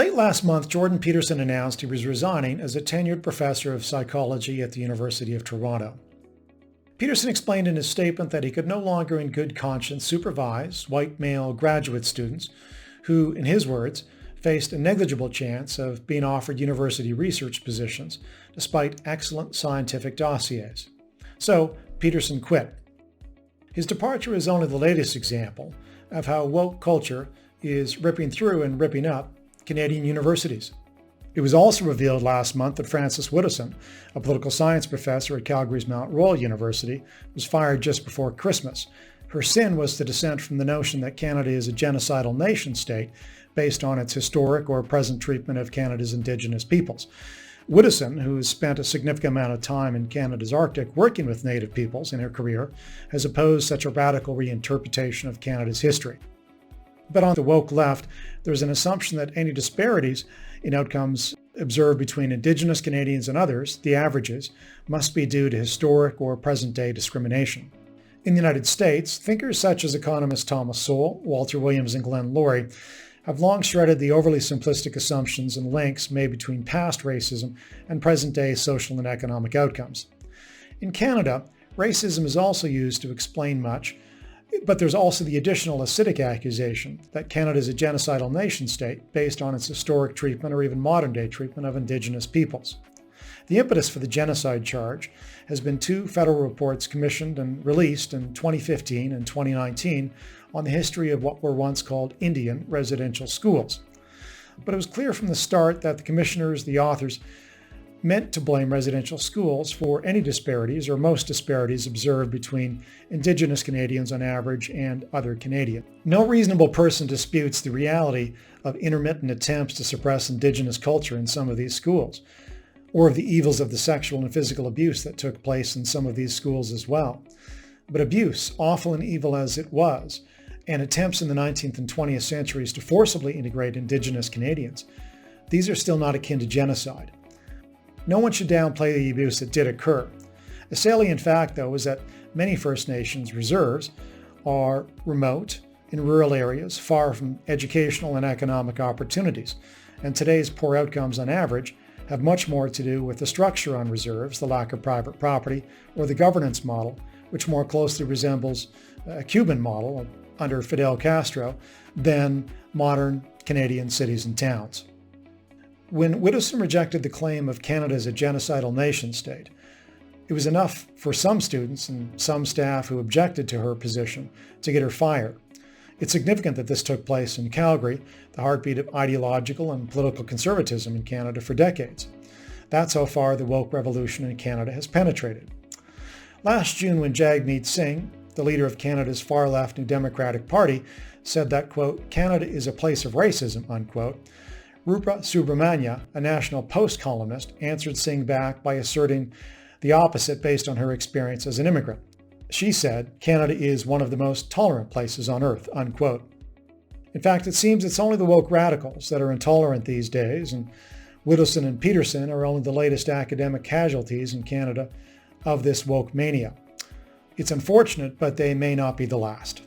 Late last month, Jordan Peterson announced he was resigning as a tenured professor of psychology at the University of Toronto. Peterson explained in his statement that he could no longer in good conscience supervise white male graduate students who, in his words, faced a negligible chance of being offered university research positions despite excellent scientific dossiers. So, Peterson quit. His departure is only the latest example of how woke culture is ripping through and ripping up Canadian universities. It was also revealed last month that Frances Widdowson, a political science professor at Calgary's Mount Royal University, was fired just before Christmas. Her sin was to dissent from the notion that Canada is a genocidal nation-state based on its historic or present treatment of Canada's Indigenous peoples. Widdowson, who has spent a significant amount of time in Canada's Arctic working with Native peoples in her career, has opposed such a radical reinterpretation of Canada's history. But on the woke left, there's an assumption that any disparities in outcomes observed between Indigenous Canadians and others, the averages, must be due to historic or present-day discrimination. In the United States, thinkers such as economists Thomas Sowell, Walter Williams, and Glenn Laurie have long shredded the overly simplistic assumptions and links made between past racism and present-day social and economic outcomes. In Canada, racism is also used to explain much, but there's also the additional acidic accusation that Canada is a genocidal nation-state based on its historic treatment or even modern-day treatment of Indigenous peoples. The impetus for the genocide charge has been two federal reports commissioned and released in 2015 and 2019 on the history of what were once called Indian residential schools. But it was clear from the start that the commissioners, the authors, meant to blame residential schools for any disparities or most disparities observed between Indigenous Canadians on average and other Canadians. No reasonable person disputes the reality of intermittent attempts to suppress Indigenous culture in some of these schools, or of the evils of the sexual and physical abuse that took place in some of these schools as well. But abuse, awful and evil as it was, and attempts in the 19th and 20th centuries to forcibly integrate Indigenous Canadians, these are still not akin to genocide. No one should downplay the abuse that did occur. A salient fact, though, is that many First Nations reserves are remote, in rural areas, far from educational and economic opportunities, and today's poor outcomes on average have much more to do with the structure on reserves, the lack of private property, or the governance model, which more closely resembles a Cuban model under Fidel Castro than modern Canadian cities and towns. When Widdowson rejected the claim of Canada as a genocidal nation-state, it was enough for some students and some staff who objected to her position to get her fired. It's significant that this took place in Calgary, the heartbeat of ideological and political conservatism in Canada for decades. That's how far the woke revolution in Canada has penetrated. Last June, when Jagmeet Singh, the leader of Canada's far-left New Democratic Party, said that, quote, Canada is a place of racism, unquote, Rupa Subramanya, a National Post columnist, answered Singh back by asserting the opposite based on her experience as an immigrant. She said, Canada is one of the most tolerant places on earth, unquote. In fact, it seems it's only the woke radicals that are intolerant these days, and Widdowson and Peterson are only the latest academic casualties in Canada of this woke mania. It's unfortunate, but they may not be the last.